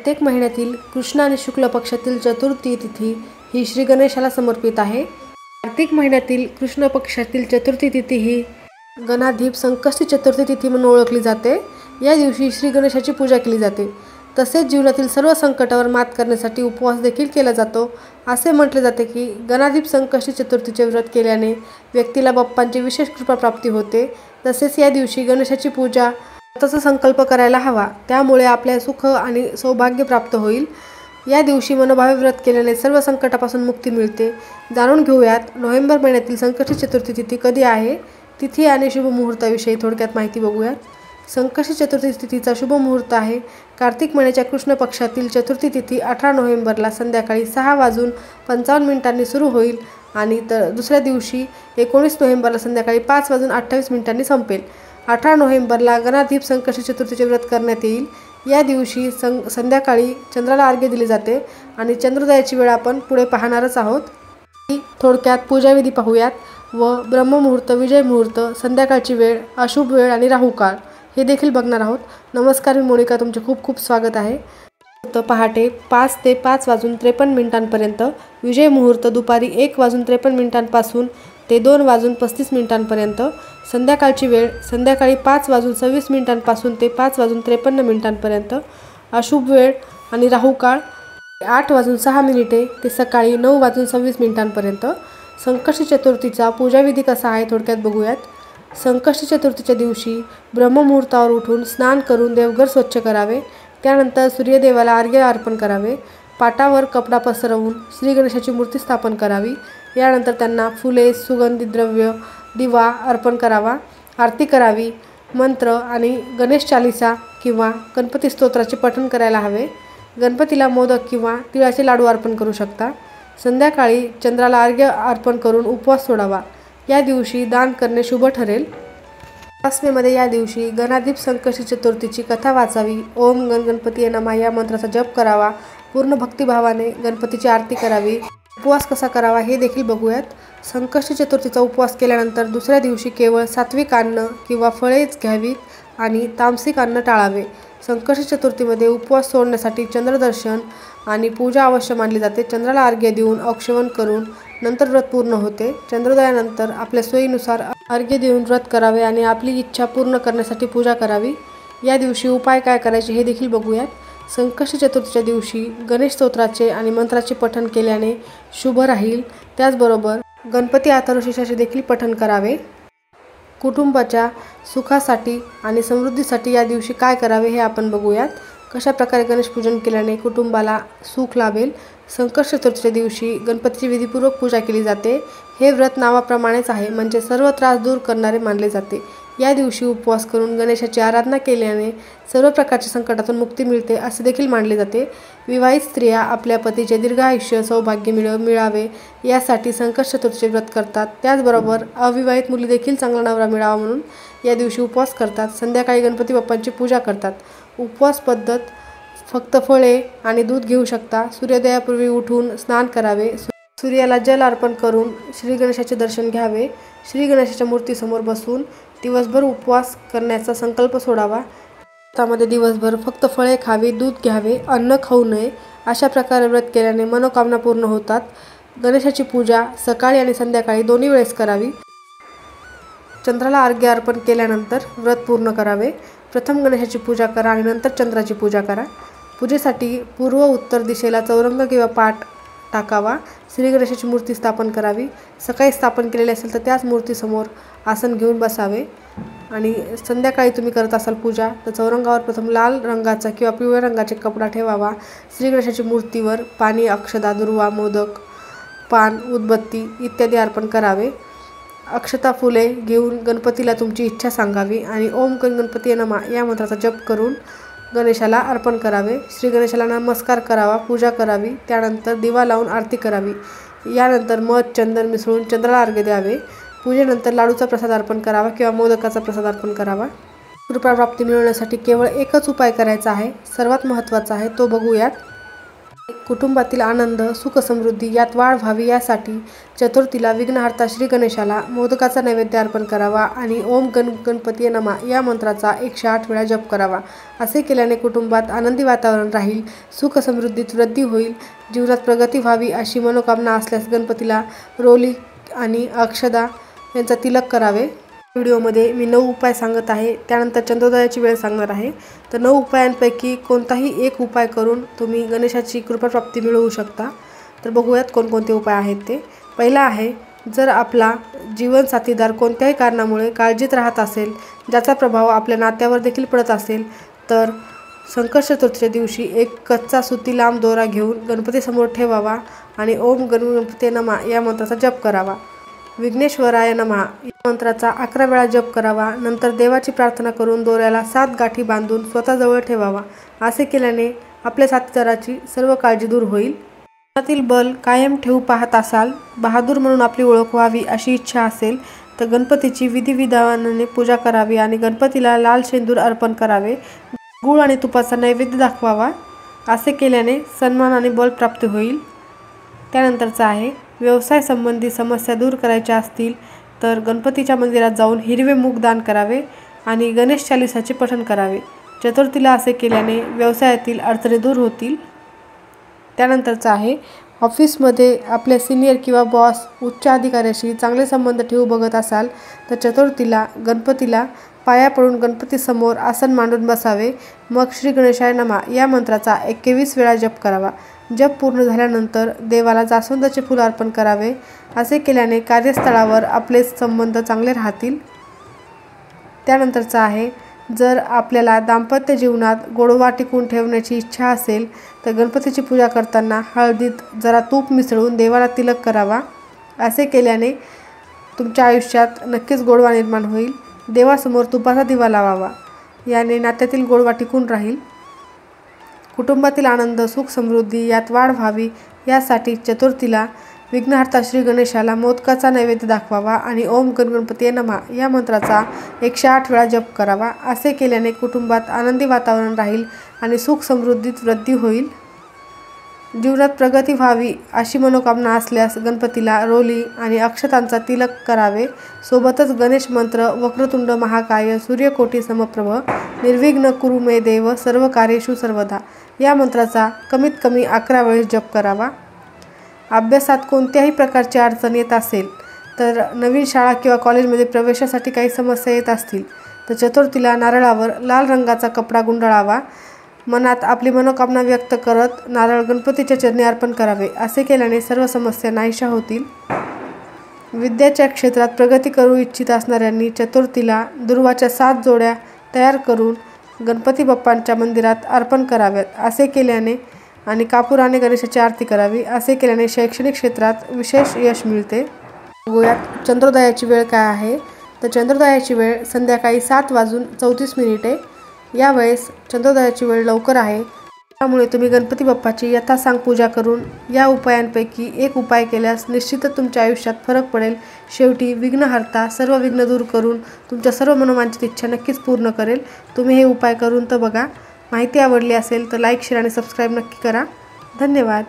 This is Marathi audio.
प्रत्येक महिन्यातील कृष्ण आणि शुक्ल पक्षातील चतुर्थी तिथी ही श्री गणेशाला समर्पित आहे। कार्तिक महिन्यातील कृष्ण पक्षातील चतुर्थी तिथी ही गणाधिप संकष्टी चतुर्थी तिथी म्हणून ओळखली जाते। या दिवशी श्री गणेशाची पूजा केली जाते। तसेच जीवनातील सर्व संकटावर मात करण्यासाठी उपवास देखील केला जातो। असे म्हटले जाते की गणाधिप संकष्टी चतुर्थीचे व्रत केल्याने व्यक्तीला बाप्पांची विशेष कृपा प्राप्ती होते। तसेच या दिवशी गणेशाची पूजा व्रताचा संकल्प करायला हवा, त्यामुळे आपल्या सुख आणि सौभाग्य प्राप्त होईल। या दिवशी मनोभावे व्रत केल्याने सर्व संकटापासून मुक्ती मिळते। जाणून घेऊयात नोव्हेंबर महिन्यातील संकष्टी चतुर्थी तिथी कधी आहे। तिथी आणि शुभ मुहूर्ताविषयी थोडक्यात माहिती बघूयात। संकष्टी चतुर्थी तिथीचा शुभ मुहूर्त आहे कार्तिक महिन्याच्या कृष्ण पक्षातील चतुर्थी तिथी 18 नोव्हेंबरला संध्याकाळी 6:55 सुरू होईल आणि तर दुसऱ्या दिवशी 19 नोव्हेंबरला संध्याकाळी 5:28 संपेल। 18 नोव्हेंबरला गणाधिप संकष्टी चतुर्थीचे व्रत करण्यात येईल। या दिवशी संध्याकाळी चंद्राला अर्घ्य दिले जाते आणि चंद्रोदयाची वेळ आपण पुढे पाहणारच आहोत। थोडक्यात पूजाविधी पाहूयात व ब्रह्ममुहूर्त, विजय मुहूर्त, संध्याकाळची वेळ, अशुभ वेळ आणि राहुकाळ हे देखील बघणार आहोत। नमस्कार, मी मोनिका, तुमचे खूप खूप स्वागत आहे। पहाटे 5 ते 5:53 विजय मुहूर्त दुपारी 1:53 ते 2:35 संध्याकाळची वेळ संध्याकाळी 5:26 ते 5:53 अशुभ वेळ आणि राहुकाळ 8:06 ते सकाळी 9:26 संकष्टी चतुर्थीचा पूजाविधी कसा आहे थोडक्यात बघूयात। संकष्टी चतुर्थीच्या दिवशी ब्रह्ममुहूर्तावर उठून स्नान करून देवघर स्वच्छ करावे। त्यानंतर सूर्यदेवाला अर्घ्य अर्पण करावे। पाटावर कपडा पसरवून श्री गणेशाची मूर्ती स्थापन करावी। यानंतर त्यांना फुले, सुगंधी द्रव्य, दिवा अर्पण करावा, आरती करावी, मंत्र आणि गणेश चालीसा किंवा गणपती स्तोत्राचे पठण करायला हवे। गणपतीला मोदक किंवा तिळाचे लाडू अर्पण करू शकता। संध्याकाळी चंद्राला अर्घ्य अर्पण करून उपवास सोडावा। या दिवशी दान करणे शुभ ठरेल। उपासनेमध्ये या दिवशी गणाधिप संकष्टी चतुर्थीची कथा वाचावी, ओम गण गणपती नमः या मंत्राचा जप करावा, पूर्ण भक्तिभावाने गणपतीची आरती करावी। उपवास कसा करावा हे देखील बघूयात। संकष्टी चतुर्थीचा उपवास केल्यानंतर दुसऱ्या दिवशी केवळ सात्विक अन्न किंवा फळेच घ्यावीत आणि तामसिक अन्न टाळावे। संकष्टी चतुर्थीमध्ये उपवास सोडण्यासाठी चंद्रदर्शन आणि पूजा अवश्य मानली जाते। चंद्राला अर्घ्य देऊन औक्षवण करून नंतर व्रत पूर्ण होते। चंद्रोदयानंतर आपल्या सोयीनुसार अर्घ्य देऊन व्रत करावे आणि आपली इच्छा पूर्ण करण्यासाठी पूजा करावी। या दिवशी उपाय काय करायचे हे देखील बघूयात। संकष्टी चतुर्थीच्या दिवशी गणेश स्तोत्राचे आणि मंत्राचे पठण केल्याने शुभ राहील। त्याचबरोबर गणपती अथर्वशीर्षाचे देखील पठण करावे। कुटुंबाच्या सुखासाठी आणि समृद्धीसाठी या दिवशी काय करावे हे आपण बघूयात। कशा प्रकारे गणेश पूजन केल्याने कुटुंबाला सुख लाभेल। संकष्टी चतुर्थीच्या दिवशी गणपतीची विधीपूर्वक पूजा केली जाते। हे व्रत नावाप्रमाणेच आहे, म्हणजे सर्व त्रास दूर करणारे मानले जाते। या दिवशी उपवास करून गणेशाची आराधना केल्याने सर्व प्रकारच्या संकटातून मुक्ती मिळते असे देखील मानले जाते। विवाहित स्त्रिया आपल्या पतीचे दीर्घायुष्य सौभाग्य मिळावे यासाठी संकष्टी चतुर्थीचे व्रत करतात। त्याचबरोबर अविवाहित मुली देखील चांगला नवरा मिळावा म्हणून या दिवशी उपवास करतात। संध्याकाळी गणपती बाप्पांची पूजा करतात। उपवास पद्धत फक्त फळे आणि दूध घेऊ शकता। सूर्योदयापूर्वी उठून स्नान करावे। सूर्याला जल अर्पण करून श्री गणेशाचे दर्शन घ्यावे। श्री गणेशाच्या मूर्तीसमोर बसून दिवसभर उपवास करण्याचा संकल्प सोडावा। त्यामध्ये दिवसभर फक्त फळे खावी, दूध घ्यावे, अन्न खाऊ नये। अशा प्रकारे व्रत केल्याने मनोकामना पूर्ण होतात। गणेशाची पूजा सकाळी आणि संध्याकाळी दोन्ही वेळेस करावी। चंद्राला अर्घ्य अर्पण केल्यानंतर व्रत पूर्ण करावे। प्रथम गणेशाची पूजा करा आणि नंतर चंद्राची पूजा करा। पूजेसाठी पूर्व उत्तर दिशेला चौरंग किंवा पाट टाकावा। श्री गणेशाची मूर्ती स्थापन करावी। सकाळी स्थापन केलेली असेल तर त्याच मूर्तीसमोर आसन घेऊन बसावे आणि संध्याकाळी तुम्ही करत असाल पूजा तर चौरंगावर प्रथम लाल रंगाचा किंवा पिवळ्या रंगाचा कपडा ठेवावा। श्री गणेशाची मूर्तीवर पाणी, अक्षता, दुर्वा, मोदक, पान, उदबत्ती इत्यादी अर्पण करावे। अक्षता, फुले घेऊन गणपतीला तुमची इच्छा सांगावी आणि ओम गण गणपती नमः या मंत्राचा जप करून गणेशाला अर्पण करावे। श्री गणेशाला नमस्कार करावा, पूजा करावी। त्यानंतर दिवा लावून आरती करावी। यानंतर मध, चंदन मिसळून चंद्राला अर्घ्य द्यावे। पूजेनंतर लाडूचा प्रसाद अर्पण करावा किंवा मोदकाचा प्रसाद अर्पण करावा। कृपा प्राप्ती मिळवण्यासाठी केवळ एकच उपाय करायचा आहे, सर्वात महत्त्वाचा आहे तो बघूयात। कुटुंबातील आनंद सुख समृद्धी यात वाढ व्हावी यासाठी चतुर्थीला विघ्नहर्ता श्री गणेशाला मोदकाचा नैवेद्य अर्पण करावा आणि ओम गणपती नमः या मंत्राचा 108 वेळा जप करावा। असे केल्याने कुटुंबात आनंदी वातावरण राहील, सुख समृद्धीत वृद्धी होईल, जीवनात प्रगती व्हावी अशी मनोकामना असल्यास गणपतीला रोली आणि अक्षदा यांचा तिलक करावे। व्हिडिओमध्ये मी 9 उपाय सांगत आहे, त्यानंतर चंद्रोदयाची वेळ सांगणार आहे। तर 9 उपायांपैकी कोणताही एक उपाय करून तुम्ही गणेशाची कृपाप्राप्ती मिळवू शकता। तर बघूयात कोणकोणते उपाय आहेत ते। पहिला आहे, जर आपला जीवनसाथीदार कोणत्याही कारणामुळे काळजीत राहत असेल, ज्याचा प्रभाव आपल्या नात्यावर देखील पडत असेल, तर संकष्ट चतुर्थीच्या दिवशी एक कच्चा सुती लांब दोरा घेऊन गणपतीसमोर ठेवावा आणि ओम गणपती नमः या मंत्राचा जप करावा। विघ्नेश्वराय नमः या मंत्राचा 11 वेळा जप करावा। नंतर देवाची प्रार्थना करून दोऱ्याला 7 गाठी बांधून स्वतःजवळ ठेवावा। असे केल्याने आपल्या साथीदाराची सर्व काळजी दूर होईल। मनातील बल कायम ठेवू पाहत असाल, बहादूर म्हणून आपली ओळख व्हावी अशी इच्छा असेल, तर गणपतीची विधिविधानाने पूजा करावी आणि गणपतीला लाल शेंदूर अर्पण करावे। गूळ आणि तुपाचा नैवेद्य दाखवावा। असे केल्याने सन्मान आणि बल प्राप्त होईल। त्यानंतरचा आहे, व्यवसाय संबंधी समस्या दूर करायच्या असतील तर गणपतीच्या मंदिरात जाऊन हिरवे मूग दान करावे आणि गणेश चालीसाचे पठण करावे। चतुर्थीला असे केल्याने व्यवसायातील अडचणी दूर होतील। त्यानंतरचा आहे, ऑफिसमध्ये आपले सिनियर किंवा बॉस उच्च अधिकाऱ्याशी चांगले संबंध ठेवू बघत असाल, तर चतुर्थीला गणपतीला पाया पडून गणपतीसमोर आसन मांडून बसावे। मग श्री गणेशाय नमः या मंत्राचा 21 वेळा जप करावा। जप पूर्ण झाल्यानंतर देवाला जास्वंदाचे फूल अर्पण करावे। असे केल्याने कार्यस्थळावर आपले संबंध चांगले राहतील। त्यानंतरचा आहे, जर आपल्याला दाम्पत्य जीवनात गोडवा टिकवून ठेवण्याची इच्छा असेल, तर गणपतीची पूजा करताना हळदीत जरा तूप मिसळून देवाला तिलक करावा। असे केल्याने तुमच्या आयुष्यात नक्कीच गोडवा निर्माण होईल। देवासमोर तुपाचा दिवा लावावा, याने नात्यातील गोडवा टिकून राहील। कुटुंबातील आनंद सुख समृद्धी यात वाढ व्हावी यासाठी चतुर्थीला विघ्नहर्ता श्री गणेशाला मोदकाचा नैवेद्य दाखवावा आणि ओम गणपती नमः या मंत्राचा 108 वेळा जप करावा। असे केल्याने कुटुंबात आनंदी वातावरण राहील आणि सुख समृद्धीत वृद्धी होईल, जीवनात प्रगती व्हावी अशी मनोकामना असल्यास गणपतीला रोली आणि अक्षतांचा तिलक करावे। सोबतच गणेश मंत्र वक्रतुंड महाकाय सूर्यकोटी समप्रभ निर्विघ्न कुरु मे देव सर्व कार्येषु सर्वदा या मंत्राचा कमीत कमी 11 वेळेस जप करावा। अभ्यासात कोणत्याही प्रकारची अडचण येत असेल, तर नवीन शाळा किंवा कॉलेजमध्ये प्रवेशासाठी काही समस्या येत असतील, तर चतुर्थीला नारळावर लाल रंगाचा कपडा गुंडाळावा। मनात आपली मनोकामना व्यक्त करत नारळ गणपतीच्या चरणी अर्पण करावे। असे केल्याने सर्व समस्या नाहीशा होतील। विद्याच्या क्षेत्रात प्रगती करू इच्छित असणाऱ्यांनी चतुर्थीला दुर्वाच्या 7 जोड्या तयार करून गणपती बाप्पांच्या मंदिरात अर्पण कराव्यात। असे केल्याने आणि कापुराने गणेशाची आरती करावी। असे केल्याने शैक्षणिक क्षेत्रात विशेष यश मिळते। बघूयात चंद्रोदयाची वेळ काय आहे। तर चंद्रोदयाची वेळ संध्याकाळी 7:34 यावेळेस चंद्रोदयाची वेळ लवकर आहे, त्यामुळे तुम्ही गणपती बाप्पाची यथासांग पूजा करून या उपायांपैकी एक उपाय केल्यास निश्चितच तुमच्या आयुष्यात फरक पडेल। शेवटी विघ्नहर्ता सर्व विघ्न दूर करून तुमच्या सर्व मनोवांछित इच्छा नक्कीच पूर्ण करेल। तुम्ही हे उपाय करून तर बघा। माहिती आवडली असेल तर लाईक शेअर आणि सबस्क्राईब नक्की करा। धन्यवाद।